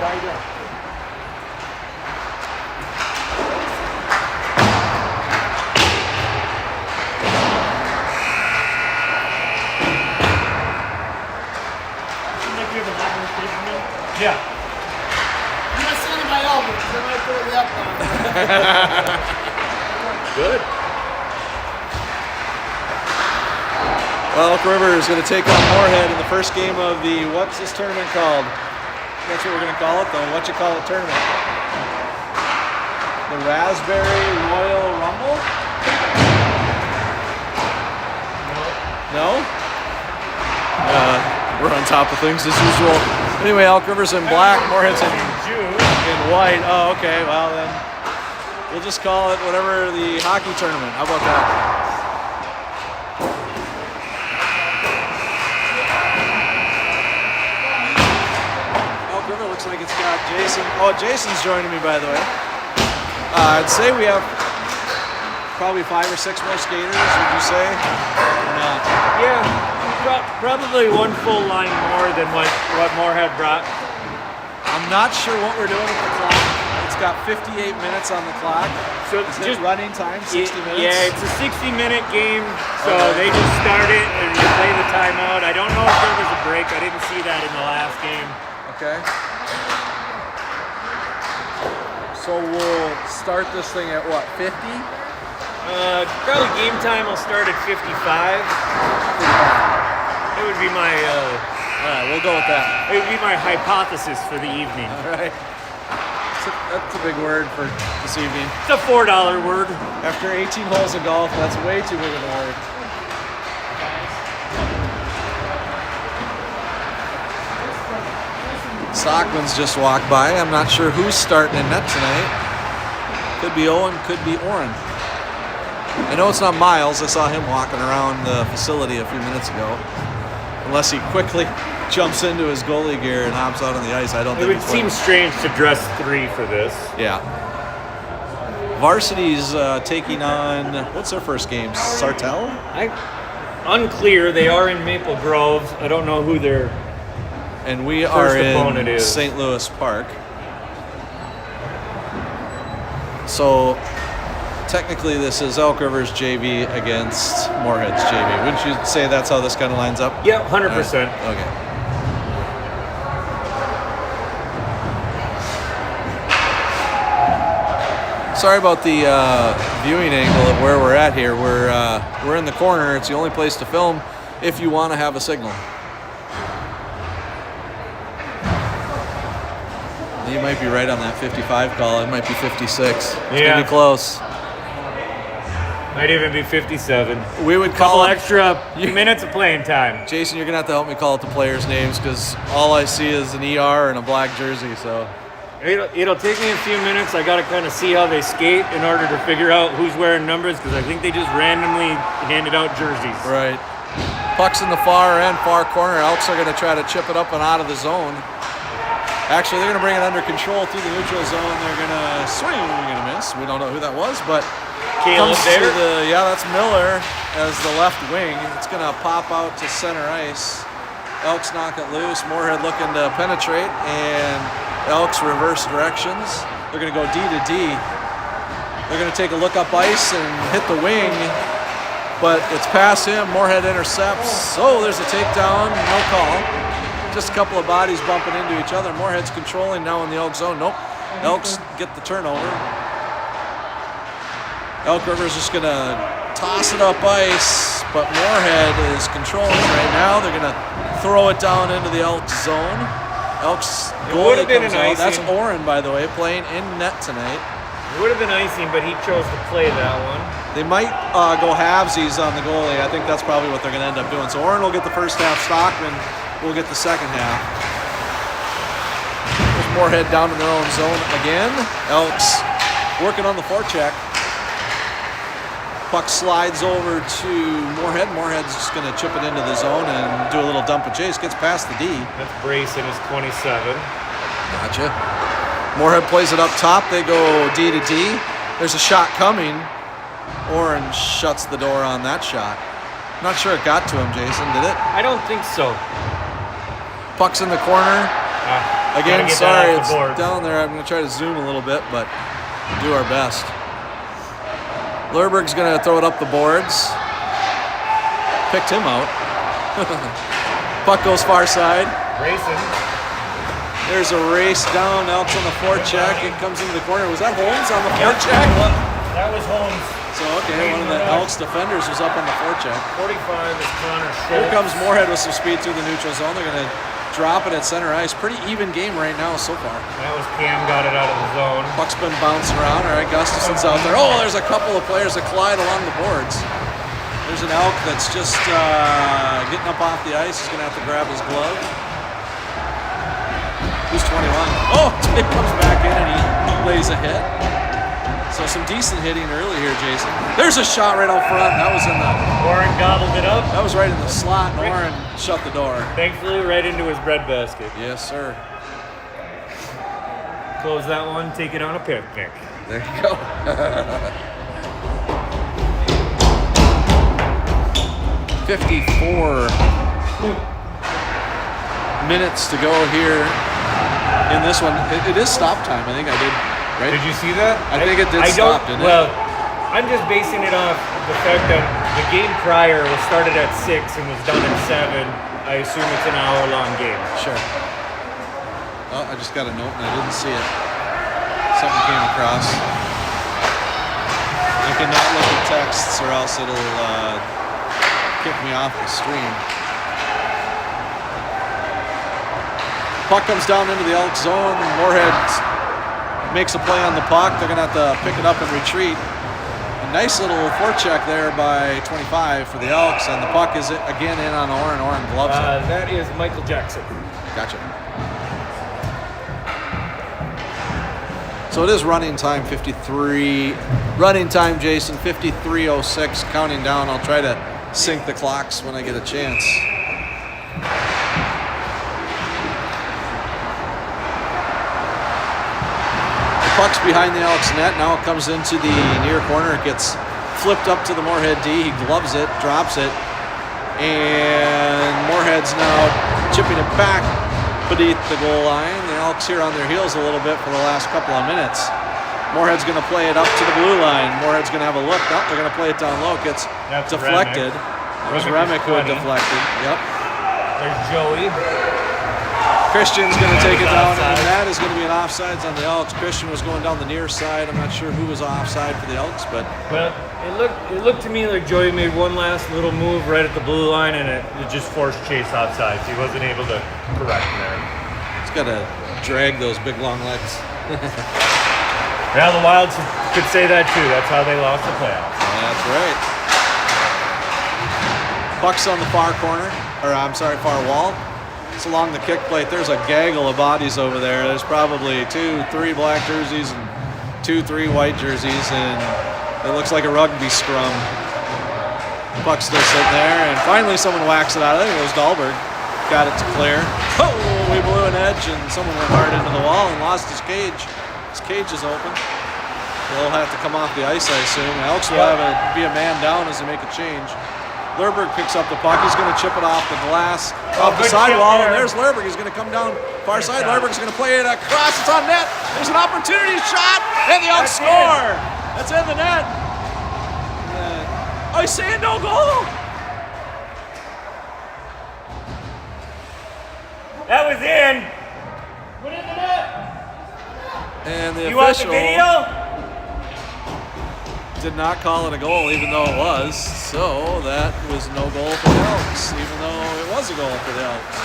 how you doing? Yeah. I'm not signing my album because I might throw you up now. Good. Well, Elk River is going to take on Moorhead in the first game of the, what's this tournament called? That's what we're going to call it, though. What you call it tournament? The Raspberry Royal Rumble? No? We're on top of things as usual. Anyway, Elk River's in black, Moorhead's in white. Oh, okay. Well, then we'll just call it whatever the hockey tournament. How about that? Elk River looks like it's got Jason. Oh, Jason's joining me, by the way. I'd say we have probably 5 or 6 more skaters, would you say? Or not? Yeah. Probably one full line more than what Moorhead brought. I'm not sure what we're doing with the clock. It's got 58 minutes on the clock. So is just it running time, 60 minutes? Yeah, it's a 60-minute game, so they just start it and you play the timeout. I don't know if there was a break. I didn't see that in the last game. Okay. So we'll start this thing at what, 50? Probably game time will start at 55. It would be my, all right, we'll go with that. It would be my hypothesis for the evening. All right. That's a big word for this evening. It's a $4 word. After 18 holes of golf, that's way too big of a word. Stockman's just walked by. I'm not sure who's starting in net tonight. Could be Owen, could be Oren. I know it's not Miles. I saw him walking around the facility a few minutes ago. Unless he quickly jumps into his goalie gear and hops out on the ice, I don't think it would seem strange to dress 3 for this. Yeah. Varsity's taking on, what's their first game? Sartell? Unclear. They are in Maple Grove. I don't know who their and we first are opponent in is. St. Louis Park. So technically this is Elk River's JV against Moorhead's JV. Wouldn't you say that's how this kind of lines up? Yeah, 100%. Right. Okay. Sorry about the viewing angle of where we're at here. We're in the corner. It's the only place to film if you want to have a signal. You might be right on that 55 call. It might be 56. It's gonna be close. Might even be 57. We would call couple extra minutes of playing time. Jason, you're gonna have to help me call out the players' names because all I see is an ER and a black jersey. So it'll take me a few minutes. I gotta kind of see how they skate in order to figure out who's wearing numbers because I think they just randomly handed out jerseys. Right. Puck's in the far end, far corner. Elks are gonna try to chip it up and out of the zone. Actually, they're gonna bring it under control through the neutral zone. They're gonna swing. They're gonna miss. We don't know who that was, but Caleb there. That's Miller as the left wing. It's gonna pop out to center ice. Elks knock it loose. Moorhead looking to penetrate, and Elks reverse directions. They're gonna go D to D. They're gonna take a look up ice and hit the wing, but it's past him. Moorhead intercepts. Oh, there's a takedown. No call. Just a couple of bodies bumping into each other. Moorhead's controlling now in the Elk zone. Nope. Elks get the turnover. Elk River's just going to toss it up ice, but Moorhead is controlling right now. They're going to throw it down into the Elks zone. Elks goalie comes out. That's Oren, by the way, playing in net tonight. It would have been icing, but he chose to play that one. They might go halvesies on the goalie. I think that's probably what they're going to end up doing. So Oren will get the first half. Stockman will get the second half. There's Moorhead down in their own zone again. Elks working on the forecheck. Puck slides over to Moorhead. Moorhead's just going to chip it into the zone and do a little dump and chase. Gets past the D. That's Brace in his 27. Gotcha. Moorhead plays it up top. They go D to D. There's a shot coming. Oren shuts the door on that shot. Not sure it got to him, Jason. Did it? I don't think so. Puck's in the corner. Again, get that sorry, off it's the boards. down there. I'm going to try to zoom a little bit, but do our best. Lerberg's going to throw it up the boards. Picked him out. Puck goes far side. Racing. There's a race down. Elks on the forecheck. It comes into the corner. Was that Holmes on the forecheck? That was Holmes. So, okay, one of the Elks defenders was up on the forecheck. 45 is Connor Schultz. Here comes Moorhead with some speed through the neutral zone. They're going to drop it at center ice. Pretty even game right now so far. That was Cam got it out of the zone. Puck's been bouncing around. All right, Gustafson's out there. Oh, there's a couple of players that collide along the boards. There's an Elk that's just getting up off the ice. He's going to have to grab his glove. Who's 21? Oh, it comes back in and he lays a hit. So some decent hitting early here, Jason. There's a shot right out front. That was in the... Warren gobbled it up. That was right in the slot, and Warren shut the door. Thankfully, right into his breadbasket. Yes, sir. Close that one, take it on a picnic. There you go. 54 minutes to go here in this one. It is stop time. I think I did, right? Did you see that? I think it did stop, didn't it? Well, I'm just basing it off the fact that the game prior was started at 6 and was done at 7. I assume it's an hour-long game. Sure. Oh, I just got a note and I didn't see it. Something came across. I cannot look at texts or else it'll kick me off the stream. Puck comes down into the Elks zone. Moorhead makes a play on the puck. They're going to have to pick it up and retreat. A nice little forecheck there by 25 for the Elks, and the puck is again in on Oren. Oren gloves it. That is Michael Jackson. Gotcha. So it is running time 53. Running time, Jason, 53:06, counting down. I'll try to sync the clocks when I get a chance. The puck's behind the Elks net. Now it comes into the near corner. It gets flipped up to the Moorhead D. He gloves it, drops it, and Moorhead's now chipping it back beneath the goal line. The Elks here on their heels a little bit for the last couple of minutes. Moorhead's going to play it up to the blue line. Moorhead's going to have a look. No, they're going to play it down low. It gets deflected. It was Remick who had deflected. Yep. There's Joey. Christian's going to take it down, and that is going to be an offsides on the Elks. Christian was going down the near side. I'm not sure who was offside for the Elks, but... Well, it looked to me like Joey made one last little move right at the blue line, and it just forced Chase offsides. He wasn't able to correct there. He's got to drag those big, long legs. Yeah, the Wilds could say that too. That's how they lost the playoffs. That's right. Puck's on the far corner, far wall. It's along the kick plate. There's a gaggle of bodies over there. There's probably 2-3 black jerseys and 2-3 white jerseys, and it looks like a rugby scrum. Puck's still sitting there, and finally someone whacks it out. I think it was Dahlberg. Got it to clear. Oh, we blew an edge, and someone went hard into the wall and lost his cage. His cage is open. They'll have to come off the ice, I assume. Elks will have be a man down as they make a change. Lerberg picks up the puck. He's going to chip it off the glass, off the sidewall, and there's Lerberg. He's going to come down far side. Lerberg's going to play it across. It's on net. There's an opportunity shot, and the Elks score. That's in the net. Oh, he's saying no goal. That was in. Put it in the net. And the You want the official video? did not call it a goal, even though it was. So that was no goal for the Elks, even though it was a goal for the Elks.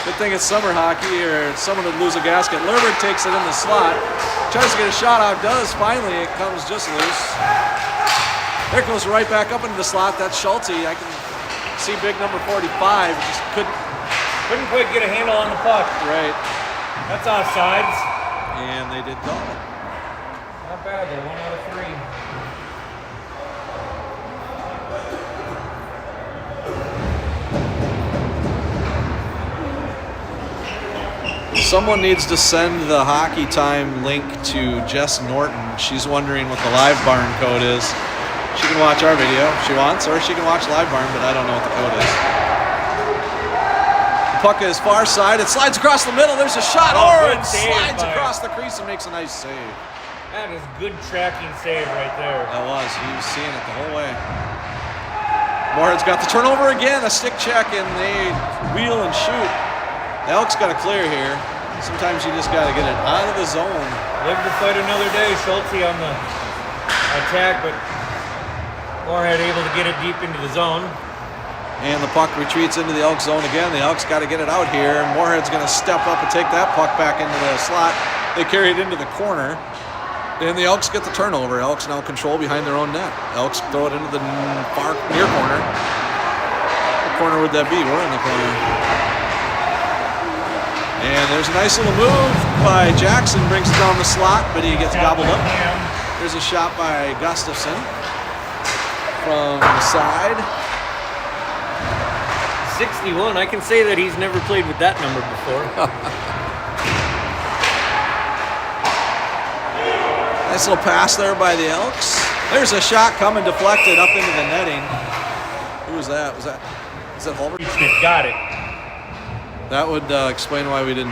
Good thing it's summer hockey, or someone would lose a gasket. Lerberg takes it in the slot, tries to get a shot out, does. Finally, it comes just loose. There it goes right back up into the slot. That's Schulte. I can see big number 45. Just Couldn't quite get a handle on the puck. Right. That's offsides. And they did call it. Not bad. They're 1 out of 3. Someone needs to send the Hockey Time link to Jess Norton. She's wondering what the Live Barn code is. She can watch our video if she wants, or she can watch Live Barn, but I don't know what the code is. puck is far side. It slides across the middle. There's a shot. Oh, good Oren save slides by across the crease and makes a nice save. That is good tracking save right there. That was. He was seeing it the whole way. Moorhead's got the turnover again. A stick check, and they wheel and shoot. The Elks got to clear here. Sometimes you just got to get it out of the zone. Live to fight another day. Schulte on the attack, but Moorhead able to get it deep into the zone. And the puck retreats into the Elks zone again. The Elks got to get it out here. Moorhead's going to step up and take that puck back into the slot. They carry it into the corner. And the Elks get the turnover. Elks now control behind their own net. Elks throw it into the far near corner. What corner would that be? We're in the corner. And there's a nice little move by Jackson. Brings it down the slot, but he gets gobbled up. There's a shot by Gustafson from the side. 61. I can say that he's never played with that number before. Nice little pass there by the Elks. There's a shot coming deflected up into the netting. Who was that? Is that Holbert? Got it. That would explain why we didn't